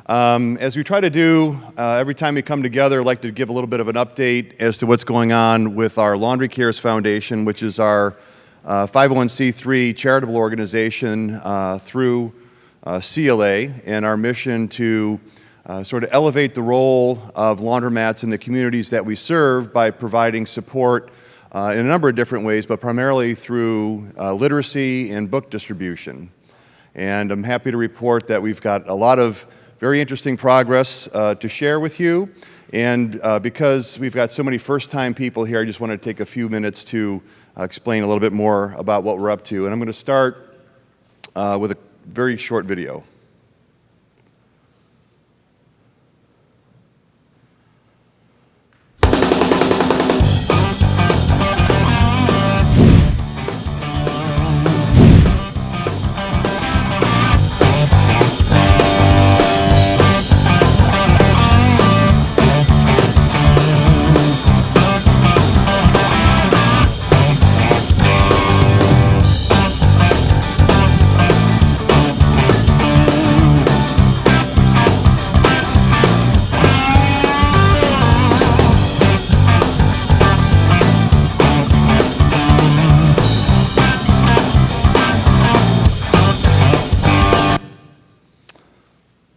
As we try to do every time we come together, I'd like to give a little bit of an update as to what's going on with our LaundryCares Foundation, which is our 501c3 charitable organization through CLA, and our mission to sort of elevate the role of laundromats in the communities that we serve by providing support in a number of different ways, but primarily through literacy and book distribution. And I'm happy to report that we've got a lot of very interesting progress to share with you. And because we've got so many first-time people here, I just want to take a few minutes to explain a little bit more about what we're up to. And I'm going to start with a very short video.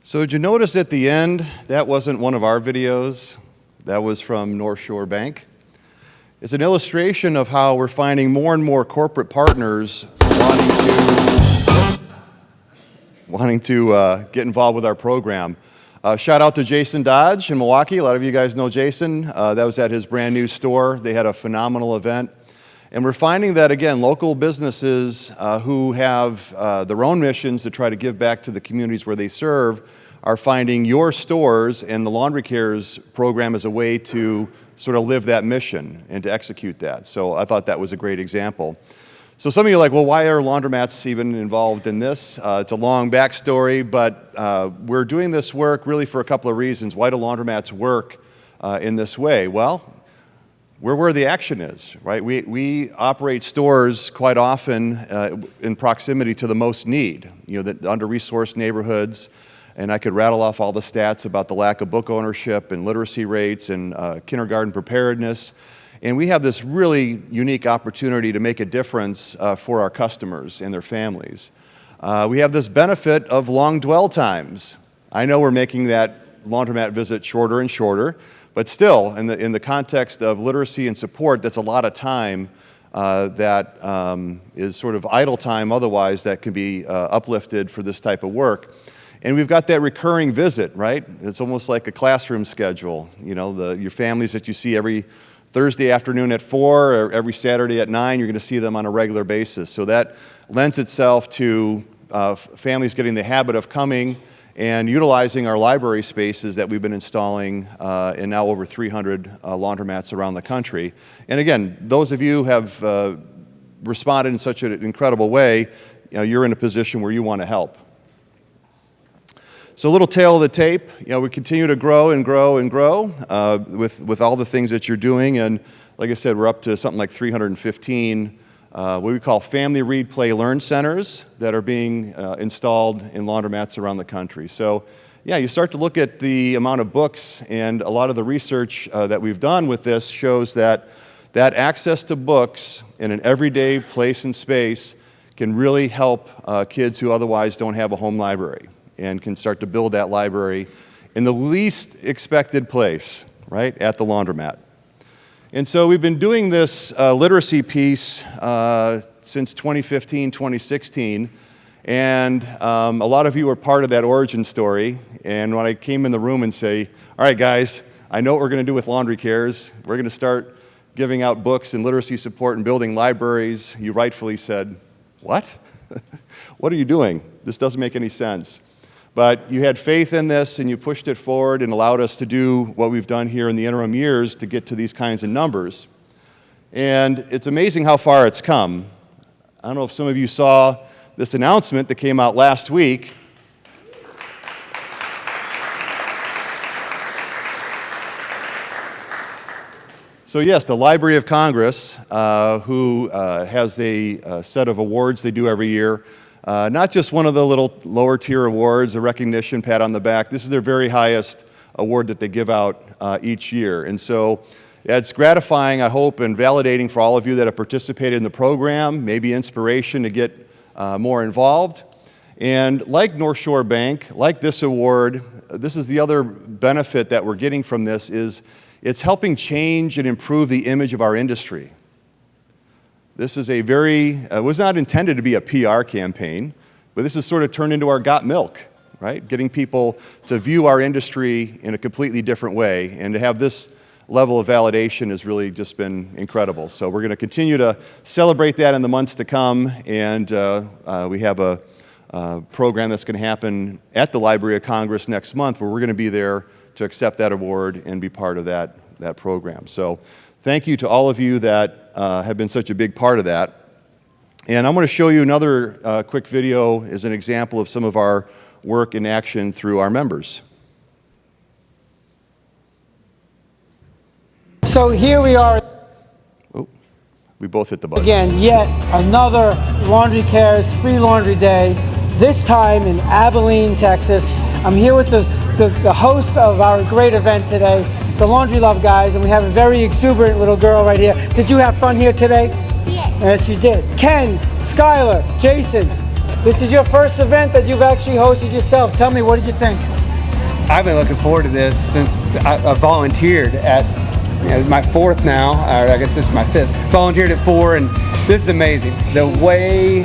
So did you notice at the end, that wasn't one of our videos, that was from North Shore Bank. It's an illustration of how we're finding more and more corporate partners wanting to get involved with our program. Shout out to Jason Dodge in Milwaukee. A lot of you guys know Jason. That was at his brand new store. They had a phenomenal event. And we're finding that, again, local businesses who have their own missions to try to give back to the communities where they serve are finding your stores and the LaundryCares program as a way to sort of live that mission and to execute that. So I thought that was a great example. So some of you are like, well, why are laundromats even involved in this? It's a long backstory, but we're doing this work really for a couple of reasons. Why do laundromats work in this way? Well, we're where the action is, right? We operate stores quite often in proximity to the most need, the under-resourced neighborhoods, and I could rattle off all the stats about the lack of book ownership and literacy rates and kindergarten preparedness. And we have this really unique opportunity to make a difference for our customers and their families. We have this benefit of long dwell times. I know we're making that laundromat visit shorter and shorter, but still, in the context of literacy and support, that's a lot of time that is sort of idle time otherwise that can be uplifted for this type of work. And we've got that recurring visit, right? It's almost like a classroom schedule. Your families that you see every Thursday afternoon at 4 or every Saturday at 9, you're going to see them on a regular basis. So that lends itself to families getting the habit of coming and utilizing our library spaces that we've been installing in now over 300 laundromats around the country. And again, those of you who have responded in such an incredible way, you're in a position where you want to help. So a little tail of the tape, we continue to grow and grow and grow with all the things that you're doing. And like I said, we're up to something like 315 what we call family read, play, learn centers that are being installed in laundromats around the country. So yeah, you start to look at the amount of books, and a lot of the research that we've done with this shows that access to books in an everyday place and space can really help kids who otherwise don't have a home library, and can start to build that library in the least expected place, right, at the laundromat. And so we've been doing this literacy piece since 2015, 2016, and a lot of you were part of that origin story. And when I came in the room and say, all right, guys, I know what we're going to do with LaundryCares. We're going to start giving out books and literacy support and building libraries, you rightfully said, what? What are you doing? This doesn't make any sense. But you had faith in this, and you pushed it forward and allowed us to do what we've done here in the interim years to get to these kinds of numbers. And it's amazing how far it's come. I don't know if some of you saw this announcement that came out last week. So yes, the Library of Congress, who has a set of awards they do every year, Not just one of the little lower tier awards, a recognition, pat on the back. This is their very highest award that they give out each year. And so it's gratifying, I hope, and validating for all of you that have participated in the program, maybe inspiration to get more involved. And like North Shore Bank, like this award, this is the other benefit that we're getting from this is it's helping change and improve the image of our industry. This is a it was not intended to be a PR campaign, but this has sort of turned into our Got Milk, right? Getting people to view our industry in a completely different way, and to have this level of validation has really just been incredible. So we're going to continue to celebrate that in the months to come, and we have a program that's going to happen at the Library of Congress next month where we're going to be there to accept that award and be part of that program. So thank you to all of you that have been such a big part of that. And I'm going to show you another quick video as an example of some of our work in action through our members. So here we are. Oh, we both hit the button. Again, yet another LaundryCares Free Laundry Day, this time in Abilene, Texas. I'm here with the host of our great event today, the Laundry Love guys, and we have a very exuberant little girl right here. Did you have fun here today? Yes. Yes, you did. Ken, Skylar, Jason, this is your first event that you've actually hosted yourself. Tell me, what did you think? I've been looking forward to this since I volunteered at my fourth now, or I guess this is my fifth. Volunteered at 4, and this is amazing. The way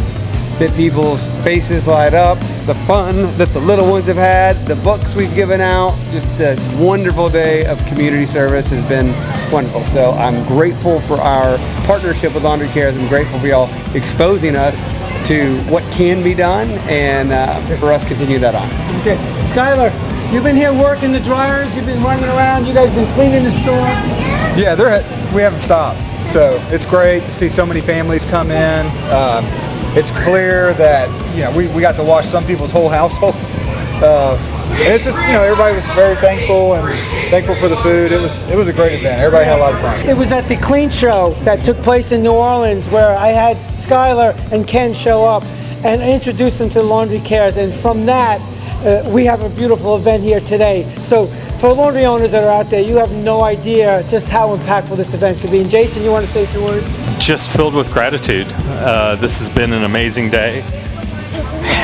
that people's faces light up, the fun that the little ones have had, the books we've given out, just a wonderful day of community service has been wonderful. So I'm grateful for our partnership with LaundryCares. I'm grateful for y'all exposing us to what can be done, and for us to continue that on. Okay, Skylar, you've been here working the dryers, you've been running around, you guys been cleaning the store. Yeah, we haven't stopped. So it's great to see so many families come in. It's clear that we got to wash some people's whole household. And it's just everybody was very thankful and thankful for the food. It was a great event. Everybody had a lot of fun. It was at the Clean Show that took place in New Orleans where I had Skylar and Ken show up and introduce them to LaundryCares, and from that we have a beautiful event here today. So for laundry owners that are out there, you have no idea just how impactful this event could be. And Jason, you want to say a few words? Just filled with gratitude. This has been an amazing day.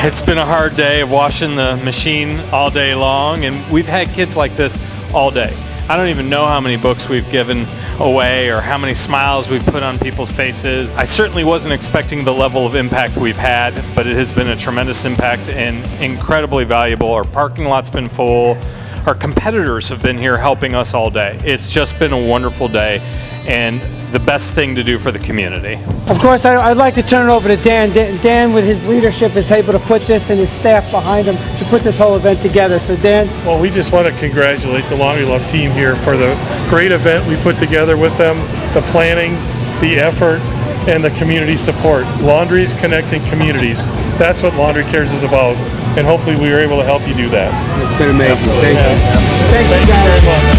It's been a hard day of washing the machine all day long, and we've had kids like this all day. I don't even know how many books we've given away or how many smiles we've put on people's faces. I certainly wasn't expecting the level of impact we've had, but it has been a tremendous impact and incredibly valuable. Our parking lot's been full. Our competitors have been here helping us all day. It's just been a wonderful day and the best thing to do for the community. Of course, I'd like to turn it over to Dan. Dan, with his leadership, is able to put this, and his staff behind him, to put this whole event together. So Dan. Well, we just want to congratulate the Laundry Love team here for the great event we put together with them, the planning, the effort, and the community support. Laundries connecting communities. That's what LaundryCares is about, and hopefully we were able to help you do that. It's been amazing. Absolutely. Thank you. Thank you very much.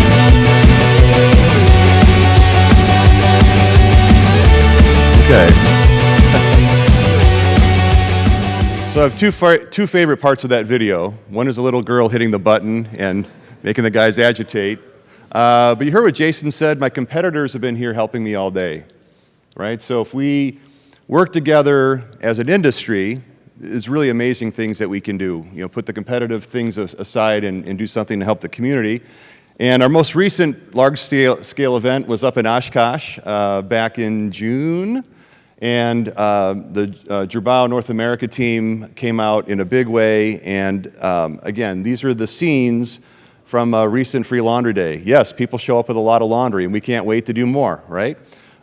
Okay. So I have two favorite parts of that video. One is a little girl hitting the button and making the guys agitate. But you heard what Jason said. My competitors have been here helping me all day, right? So if we work together as an industry, it's really amazing things that we can do. Put the competitive things aside and do something to help the community. And our most recent large-scale event was up in Oshkosh back in June. And the Gerbau North America team came out in a big way. And again, these are the scenes from a recent Free Laundry Day. Yes, people show up with a lot of laundry, and we can't wait to do more, right?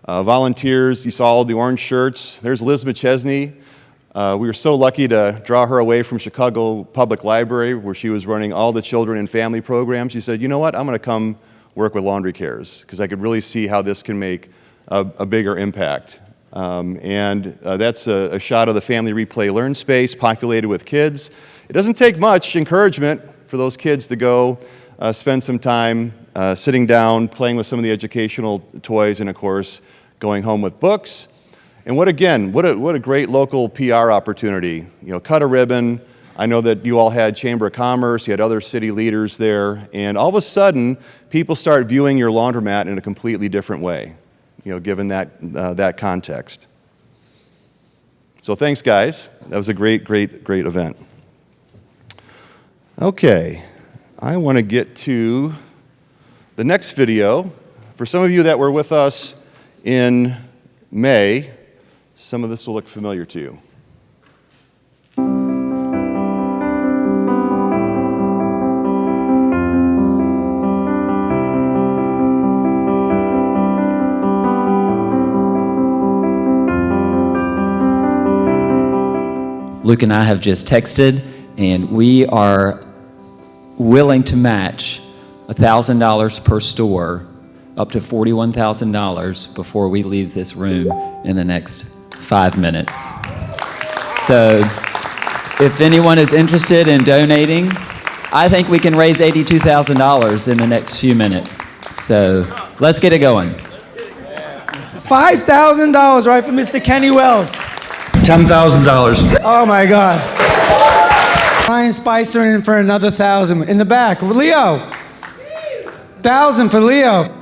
Volunteers, you saw all the orange shirts. There's Liz McChesney. We were so lucky to draw her away from Chicago Public Library, where she was running all the children and family programs. She said, you know what, I'm going to come work with LaundryCares, because I could really see how this can make a bigger impact. That's a shot of the Family Replay Learn space populated with kids. It doesn't take much encouragement for those kids to go spend some time sitting down, playing with some of the educational toys, and of course, going home with books. And what a great local PR opportunity. You know, cut a ribbon. I know that you all had Chamber of Commerce, you had other city leaders there, and all of a sudden, people start viewing your laundromat in a completely different way, you know, given that context. So thanks, guys. That was a great event. Okay, I want to get to the next video. For some of you that were with us in May, some of this will look familiar to you. Luke and I have just texted, and we are willing to match $1,000 per store, up to $41,000 before we leave this room in the next 5 minutes. So if anyone is interested in donating, I think we can raise $82,000 in the next few minutes. So let's get it going. $5,000, right, for Mr. Kenny Wells. $10,000. Oh my God. Brian Spicer in for another 1,000. In the back, Leo. 1,000 for Leo.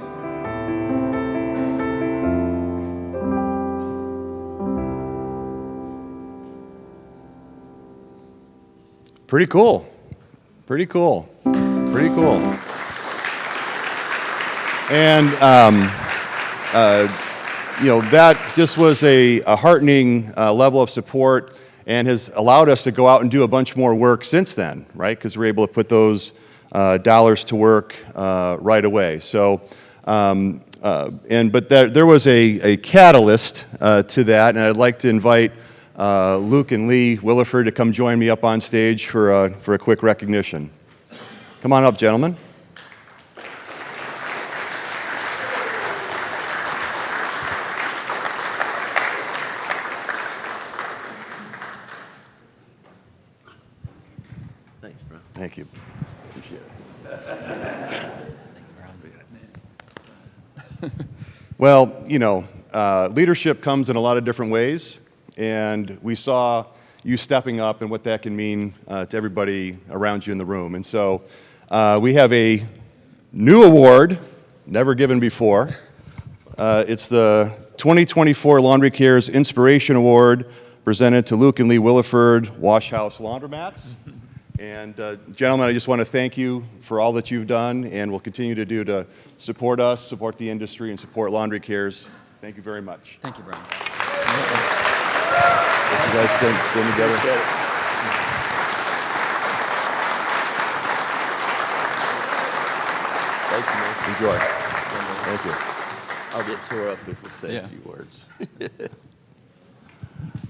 Pretty cool. Pretty cool. Pretty cool. And you know, that just was a heartening level of support and has allowed us to go out and do a bunch more work since then, right? Because we're able to put those dollars to work right away. So, but there was a catalyst to that, and I'd like to invite Luke and Lee Williford to come join me up on stage for a quick recognition. Come on up, gentlemen. Thank you. Appreciate it. Well, you know, leadership comes in a lot of different ways, and we saw you stepping up and what that can mean to everybody around you in the room. And so we have a new award, never given before. It's the 2024 LaundryCares Inspiration Award, presented to Luke and Lee Williford, Wash House Laundromats. And gentlemen, I just want to thank you for all that you've done and will continue to do to support us, support the industry, and support LaundryCares. Thank you very much. Thank you, Brian. If you guys stand together. Thank you, man. Enjoy. Thank you. I'll get tore up if we say a few words.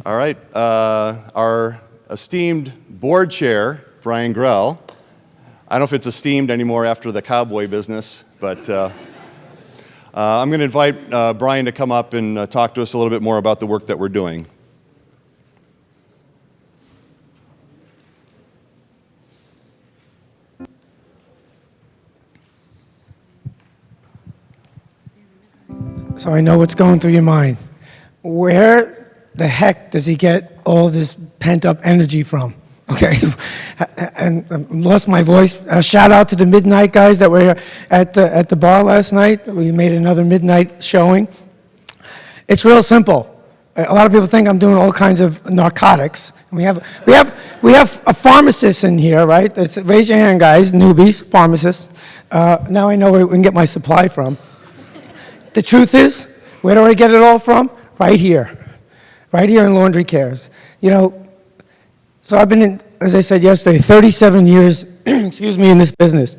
All right. Our esteemed board chair, Brian Grell. I don't know if it's esteemed anymore after the cowboy business, but I'm going to invite Brian to come up and talk to us a little bit more about the work that we're doing. So I know what's going through your mind. Where the heck does he get all this pent-up energy from? Okay, and I lost my voice. Shout out to the midnight guys that were here at the bar last night. We made another midnight showing. It's real simple. A lot of people think I'm doing all kinds of narcotics. We have a pharmacist in here, right? Raise your hand, guys, newbies, pharmacists. Now I know where we can get my supply from. The truth is, where do I get it all from? Right here in LaundryCares. You know, so I've been in, as I said yesterday, 37 years, excuse me, in this business.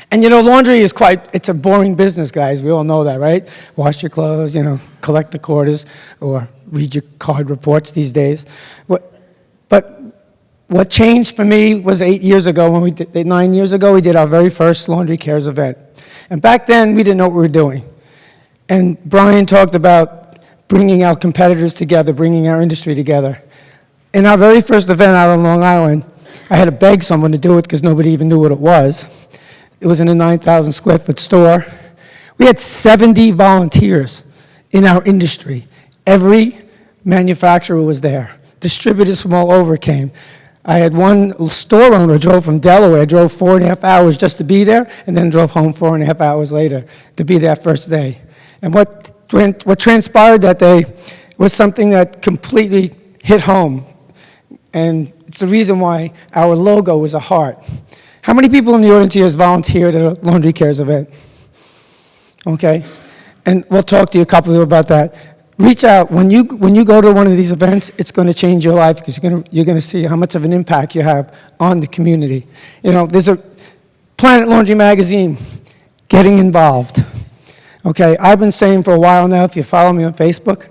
And you know, laundry is it's a boring business, guys. We all know that, right? Wash your clothes, you know, collect the quarters, or read your card reports these days. But what changed for me was 8 years ago, 9 years ago, we did our very first LaundryCares event. And back then, we didn't know what we were doing. And Brian talked about bringing our competitors together, bringing our industry together. In our very first event out on Long Island, I had to beg someone to do it because nobody even knew what it was. It was in a 9,000 square foot store. We had 70 volunteers in our industry. Every manufacturer was there. Distributors from all over came. I had one store owner drove from Delaware, drove 4.5 hours just to be there, and then drove home 4.5 hours later to be there first day. And what transpired that day was something that completely hit home. And it's the reason why our logo is a heart. How many people in the audience here has volunteered at a Laundry Cares event? Okay, and we'll talk to you a couple of you about that. Reach out. When you go to one of these events, it's going to change your life because you're going to see how much of an impact you have on the community. You know, there's a Planet Laundry magazine, getting involved. Okay, I've been saying for a while now, if you follow me on Facebook,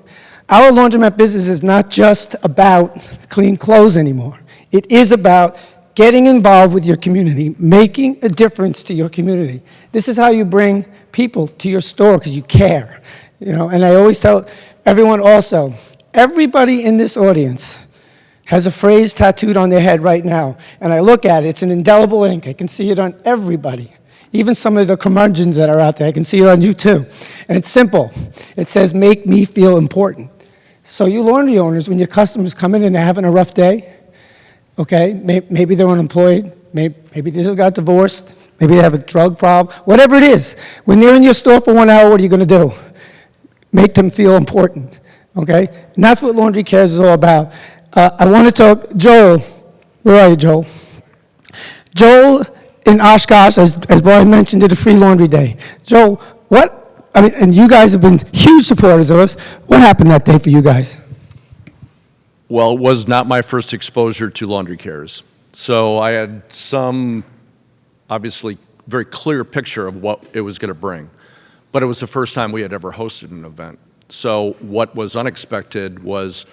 our laundromat business is not just about clean clothes anymore. It is about getting involved with your community, making a difference to your community. This is how you bring people to your store because you care. You know, and I always tell everyone also, everybody in this audience has a phrase tattooed on their head right now. And I look at it, it's an indelible ink. I can see it on everybody. Even some of the curmudgeons that are out there, I can see it on you too. And it's simple. It says, make me feel important. So you laundry owners, when your customers come in and they're having a rough day, okay, maybe they're unemployed, maybe they just got divorced, maybe they have a drug problem, whatever it is. When they're in your store for 1 hour, what are you going to do? Make them feel important, okay? And that's what Laundry Cares is all about. I want to talk, Joel, where are you, Joel? Joel in Oshkosh, as Brian mentioned, did a free laundry day. Joel, and you guys have been huge supporters of us. What happened that day for you guys? Well, it was not my first exposure to LaundryCares. So I had some, obviously, very clear picture of what it was going to bring. But it was the first time we had ever hosted an event. So what was unexpected was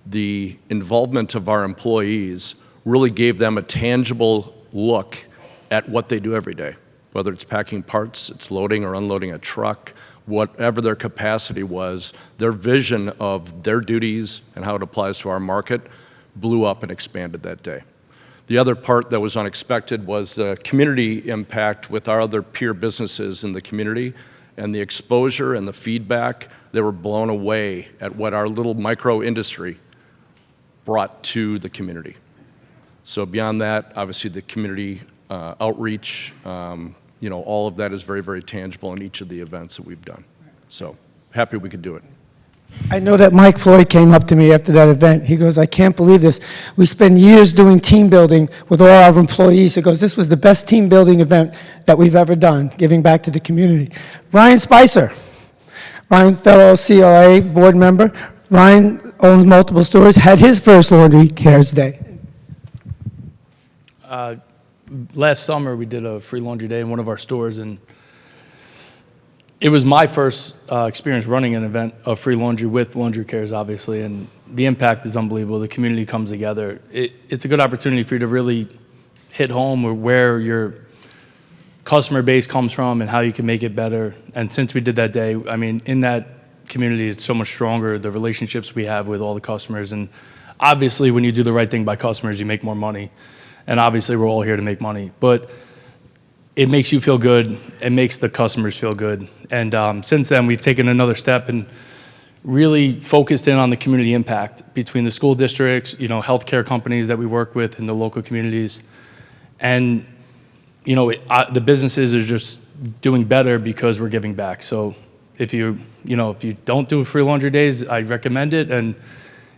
the involvement of our employees really gave them a tangible look at what they do every day, whether it's packing parts, it's loading or unloading a truck, whatever their capacity was, their vision of their duties and how it applies to our market blew up and expanded that day. The other part that was unexpected was the community impact with our other peer businesses in the community and the exposure and the feedback. They were blown away at what our little micro industry brought to the community. So beyond that, obviously the community outreach, all of that is very, very tangible in each of the events that we've done. So happy we could do it. I know that Mike Floyd came up to me after that event. He goes, I can't believe this. We spend years doing team building with all our employees. He goes, this was the best team building event that we've ever done, giving back to the community. Ryan Spicer, Ryan, fellow CLA board member. Ryan owns multiple stores, had his first Laundry Cares Day. Last summer, we did a free laundry day in one of our stores, and it was my first experience running an event of free laundry with Laundry Cares, obviously, and the impact is unbelievable. The community comes together. It's a good opportunity for you to really hit home where your customer base comes from and how you can make it better. And since we did that day, I mean, in that community, it's so much stronger, the relationships we have with all the customers. And obviously, when you do the right thing by customers, you make more money. And obviously, we're all here to make money. But it makes you feel good. It makes the customers feel good. And since then, we've taken another step and really focused in on the community impact between the school districts, healthcare companies that we work with in the local communities. And, the businesses are just doing better because we're giving back. So if you don't do free laundry days, I recommend it. And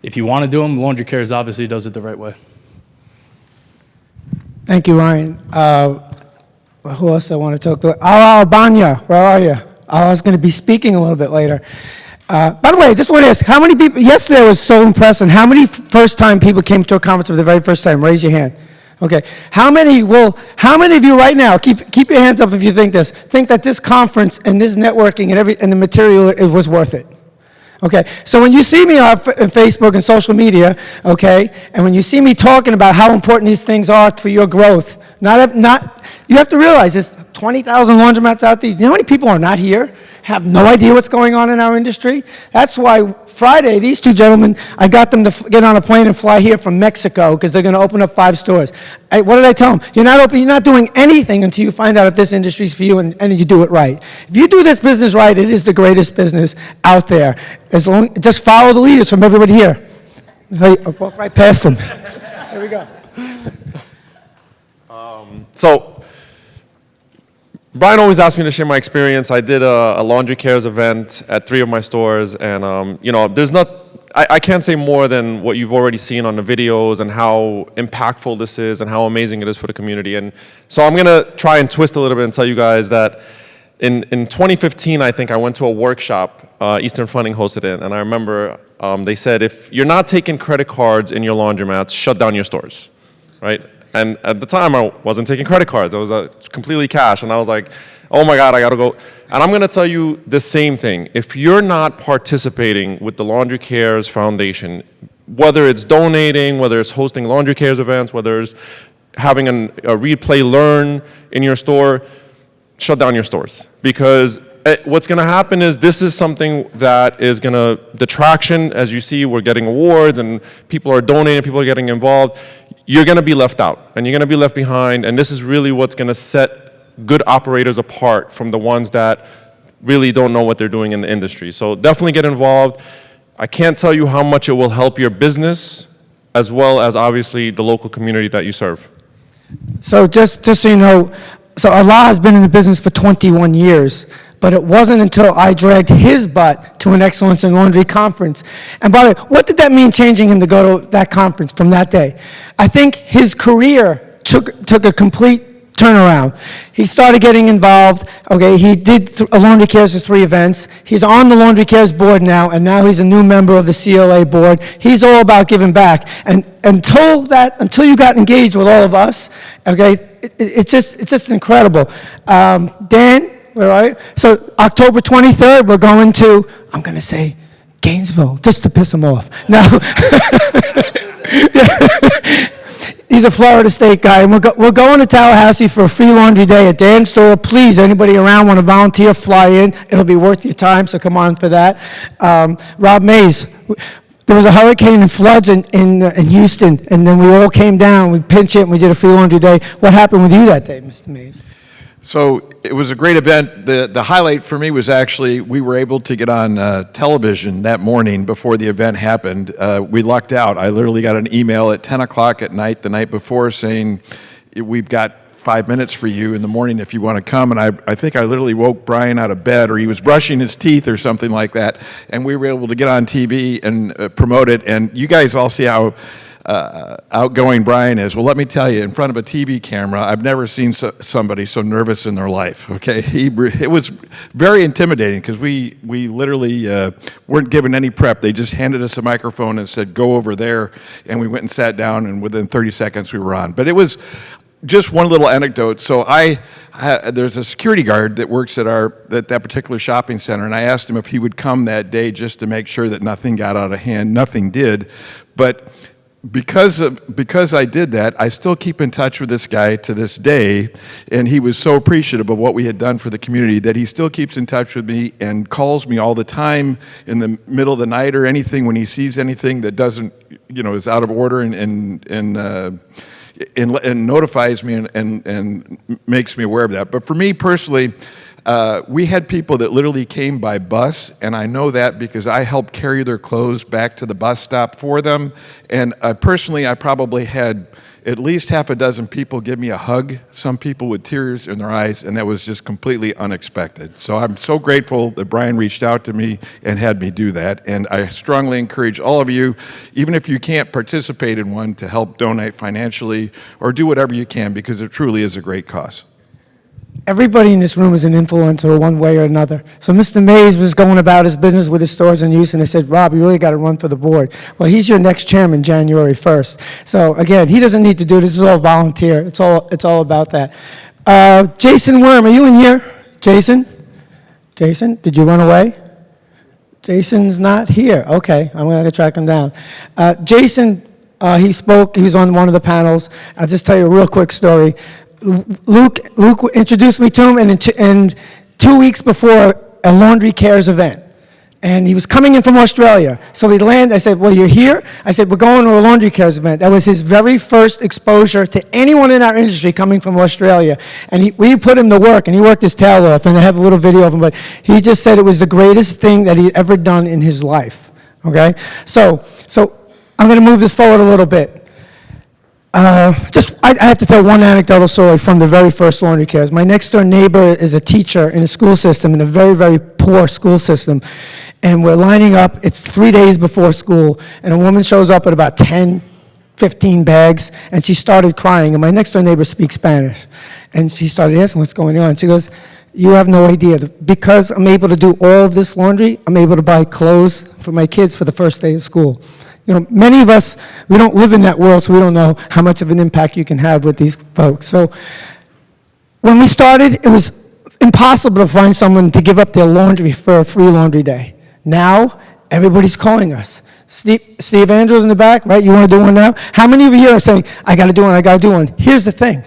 if you want to do them, Laundry Cares obviously does it the right way. Thank you, Ryan. Who else I want to talk to? Al Albania, where are you? I was going to be speaking a little bit later. By the way, I just want to ask, how many people, yesterday was so impressive, how many first-time people came to a conference for the very first time? Raise your hand. Okay. How many of you right now, keep your hands up if you think that this conference and this networking and the material, it was worth it? Okay, so when you see me on Facebook and social media, okay, and when you see me talking about how important these things are for your growth, not You have to realize there's 20,000 laundromats out there. You know how many people are not here, have no idea what's going on in our industry? That's why Friday, these two gentlemen, I got them to get on a plane and fly here from Mexico because they're going to open up 5 stores. What did I tell them? You're not doing anything until you find out if this industry's for you and you do it right. If you do this business right, it is the greatest business out there. Just follow the leaders from everybody here. Hey, I'll walk right past them. Here we go. So, Brian always asked me to share my experience. I did a LaundryCares event at 3 of my stores, and I can't say more than what you've already seen on the videos and how impactful this is and how amazing it is for the community. And so I'm gonna try and twist a little bit and tell you guys that in 2015, I think I went to a workshop Eastern Funding hosted it, and I remember they said, if you're not taking credit cards in your laundromats, shut down your stores, right? And at the time, I wasn't taking credit cards. I was completely cash. And I was like, oh my God, I gotta go. And I'm gonna tell you the same thing. If you're not participating with the LaundryCares Foundation, whether it's donating, whether it's hosting LaundryCares events, whether it's having a read, play, learn in your store, shut down your stores. Because what's gonna happen is this is something that is the traction, as you see, we're getting awards and people are donating, people are getting involved. You're going to be left out, and you're going to be left behind, and this is really what's going to set good operators apart from the ones that really don't know what they're doing in the industry. So definitely get involved. I can't tell you how much it will help your business, as well as obviously the local community that you serve. So just so you know, so Allah has been in the business for 21 years. But it wasn't until I dragged his butt to an Excellence in Laundry conference. And by the way, what did that mean, changing him to go to that conference from that day? I think his career took a complete turnaround. He started getting involved. Okay, he did LaundryCares for 3 events. He's on the LaundryCares board now, and now he's a new member of the CLA board. He's all about giving back. And until you got engaged with all of us, okay, it's just incredible. Dan. All right. So October 23rd, we're going to, I'm going to say Gainesville, just to piss him off. No. He's a Florida State guy, and we're going to Tallahassee for a free laundry day at Dan's store. Please, anybody around want to volunteer, fly in. It'll be worth your time, so come on for that. Rob Mays, there was a hurricane and floods in Houston, and then we all came down, we pinch it, and we did a free laundry day. What happened with you that day, Mr. Mays? So it was a great event. The highlight for me was actually we were able to get on television that morning before the event happened. We lucked out. I literally got an email at 10 o'clock at night the night before saying, we've got 5 minutes for you in the morning if you want to come. And I think I literally woke Brian out of bed, or he was brushing his teeth or something like that. And we were able to get on TV and promote it. And you guys all see how outgoing Brian is. Well, let me tell you, in front of a TV camera, I've never seen somebody so nervous in their life, okay? It was very intimidating because we literally weren't given any prep. They just handed us a microphone and said, go over there, and we went and sat down, and within 30 seconds we were on. But it was just one little anecdote. So there's a security guard that works at that particular shopping center, and I asked him if he would come that day just to make sure that nothing got out of hand. Nothing did, but because I did that, I still keep in touch with this guy to this day, and he was so appreciative of what we had done for the community that he still keeps in touch with me and calls me all the time in the middle of the night or anything when he sees anything that doesn't, is out of order and notifies me and makes me aware of that. But for me personally, we had people that literally came by bus, and I know that because I helped carry their clothes back to the bus stop for them. And personally, I probably had at least half a dozen people give me a hug, some people with tears in their eyes, and that was just completely unexpected. So I'm so grateful that Brian reached out to me and had me do that. And I strongly encourage all of you, even if you can't participate in one, to help donate financially or do whatever you can, because it truly is a great cause. Everybody in this room is an influencer one way or another. So Mr. Mays was going about his business with his stores in Houston. I said, Rob, you really got to run for the board. Well, he's your next chairman January 1st. So again, he doesn't need to do this. It's all volunteer. It's all about that. Jason Worm, are you in here? Jason? Jason, did you run away? Jason's not here. Okay, I'm going to track him down. Jason, he spoke. He was on one of the panels. I'll just tell you a real quick story. Luke introduced me to him, and 2 weeks before a LaundryCares event. And he was coming in from Australia. So we landed, I said, well, you're here? I said, we're going to a LaundryCares event. That was his very first exposure to anyone in our industry coming from Australia. And we put him to work, and he worked his tail off, and I have a little video of him, but he just said it was the greatest thing that he'd ever done in his life, okay? So I'm gonna move this forward a little bit. I have to tell one anecdotal story from the very first LaundryCares. My next door neighbor is a teacher in a school system, in a very, very poor school system. And we're lining up, it's 3 days before school, and a woman shows up with about 10, 15 bags, and she started crying. And my next door neighbor speaks Spanish. And she started asking what's going on. She goes, you have no idea. Because I'm able to do all of this laundry, I'm able to buy clothes for my kids for the first day of school. You know, many of us, we don't live in that world, so we don't know how much of an impact you can have with these folks. So when we started, it was impossible to find someone to give up their laundry for a free laundry day. Now, everybody's calling us. Steve Andrews in the back, right? You want to do one now? How many of you here are saying, I got to do one, I got to do one? Here's the thing.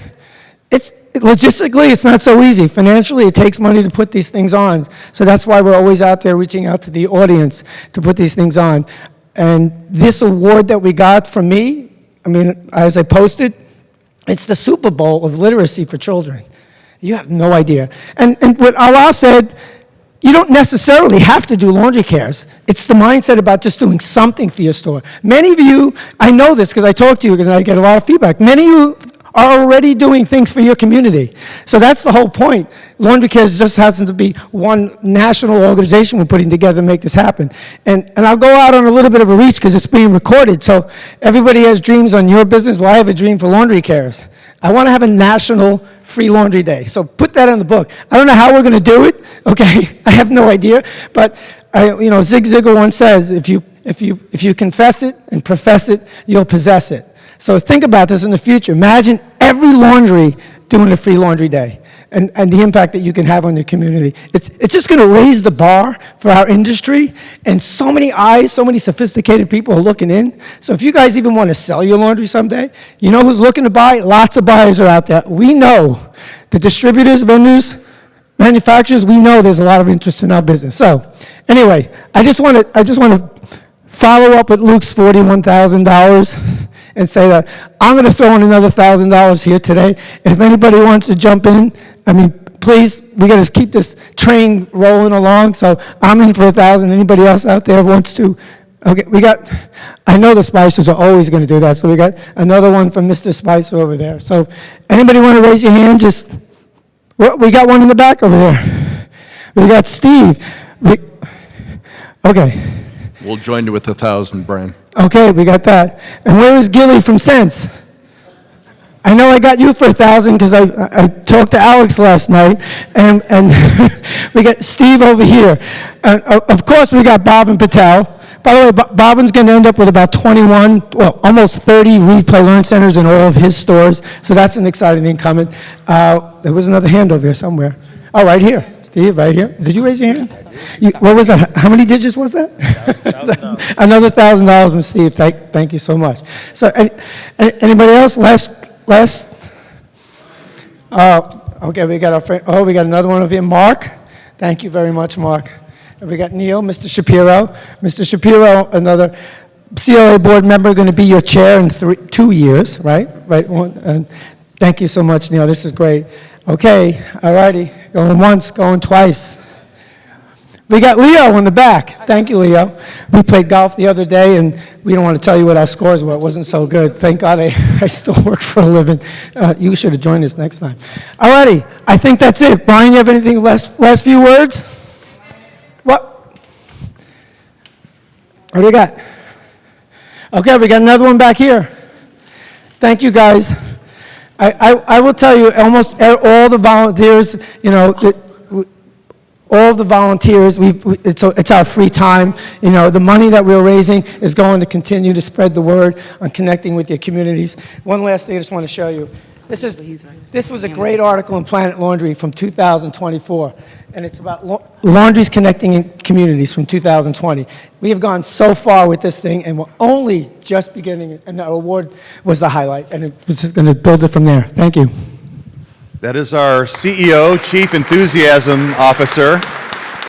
Logistically, it's not so easy. Financially, it takes money to put these things on. So that's why we're always out there reaching out to the audience to put these things on. And this award that we got from me, I mean, as I posted, it's the Super Bowl of literacy for children. You have no idea. And what Allah said, you don't necessarily have to do LaundryCares. It's the mindset about just doing something for your store. Many of you, I know this because I talk to you because I get a lot of feedback. Many of you are already doing things for your community. So that's the whole point. LaundryCares just happens to be one national organization we're putting together to make this happen. And I'll go out on a little bit of a reach because it's being recorded. So everybody has dreams on your business. Well, I have a dream for LaundryCares. I want to have a national free laundry day. So put that in the book. I don't know how we're going to do it, okay? I have no idea. But, Zig Ziglar once says, if you confess it and profess it, you'll possess it. So think about this in the future. Imagine every laundry doing a free laundry day and the impact that you can have on your community. It's just going to raise the bar for our industry, and so many eyes, so many sophisticated people are looking in. So if you guys even want to sell your laundry someday, you know who's looking to buy? Lots of buyers are out there. We know the distributors, vendors, manufacturers, we know there's a lot of interest in our business. So anyway, I just want to follow up with Luke's $41,000 and say that I'm going to throw in another $1,000 here today. And if anybody wants to jump in, I mean, please, we got to keep this train rolling along. So I'm in for $1,000. Anybody else out there wants to? Okay, I know the Spicers are always going to do that. So we got another one from Mr. Spicer over there. So anybody want to raise your hand? We got one in the back over there. We got Steve. Okay. We'll join you with 1,000, Brian. Okay, we got that. And where is Gilly from Sense? I know I got you for 1,000 because I talked to Alex last night, and we got Steve over here. Of course, we got Bhavin Patel. By the way, Bhavin's going to end up with about 21, well, almost 30 Read, Play, Learn centers in all of his stores, so that's an exciting thing coming. There was another hand over here somewhere. Oh, right here. Steve, right here. Did you raise your hand? What was that? How many digits was that? Another $1,000 from Steve. Thank you so much. So, anybody else? Last. Okay, we got our friend. Oh, we got another one over here. Mark. Thank you very much, Mark. And we got Neil, Mr. Shapiro. Mr. Shapiro, another COA board member, going to be your chair in 2 years, right? Right. And thank you so much, Neil. This is great. Okay, all righty. Going once, going twice. We got Leo in the back. Thank you, Leo. We played golf the other day, and we don't want to tell you what our scores were. It wasn't so good. Thank God I still work for a living. You should have joined us next time. All righty. I think that's it. Brian, you have anything last few words? What do you got? Okay, we got another one back here. Thank you, guys. I will tell you, almost all the volunteers, all of the volunteers, it's our free time. The money that we're raising is going to continue to spread the word on connecting with your communities. One last thing I just want to show you. This was a great article in Planet Laundry from 2024, and it's about laundries connecting in communities from 2020. We have gone so far with this thing, and we're only just beginning, and the award was the highlight, and it was just going to build it from there. Thank you. That is our CEO, Chief Enthusiasm Officer.